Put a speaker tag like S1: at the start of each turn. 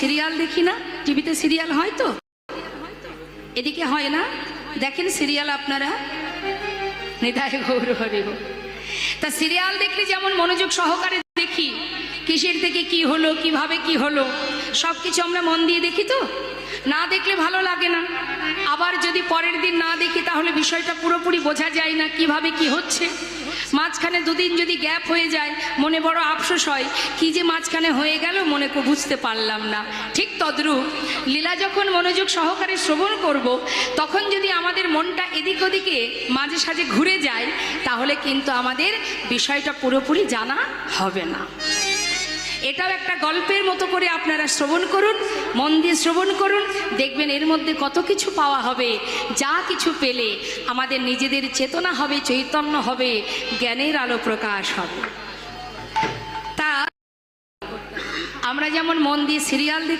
S1: Serial দেখি না, টিভিতে সিরিয়াল হয় তো, এদিকে হয় না? দেখেন সিরিয়াল আপনারা? নিতাই গৌর হরি গো। তা সিরিয়াল দেখলে যেমন মনোযোগ সহকারে দেখি, কিসের থেকে কি হলো, কিভাবে কি হলো, সব কিছু আমরা মন দিয়ে দেখি তো। না দেখলে ভালো লাগে না। আবার যদি পরের দিন না দেখি তাহলে বিষয়টা পুরোপুরি বোঝা যায় না কিভাবে কি হচ্ছে। মাঝখানে দুদিন যদি গ্যাপ হয়ে যায় মনে বড় আফসোস হয়, কি যে মাঝখানে হয়ে গেল মনে বুঝতে পারলাম না। ঠিক তদ্রূপ লীলা যখন মনোযোগ সহকারে শ্রবণ করব, তখন যদি আমাদের মনটা এদিক ওদিকে মাঝে সাঝে ঘুরে যায় তাহলে কিন্তু আমাদের বিষয়টা পুরোপুরি জানা হবে না। এটাও একটা গল্পের মতো করে আপনারা শ্রবণ করুন, মন দিয়ে শ্রবণ করুন, দেখবেন এর মধ্যে কত কিছু পাওয়া হবে। যা কিছু পেলে আমাদের নিজেদের চেতনা হবে, চৈতন্য হবে, জ্ঞানের আলো প্রকাশ হবে। তা আমরা যেমন মন দিয়ে সিরিয়াল দেখি,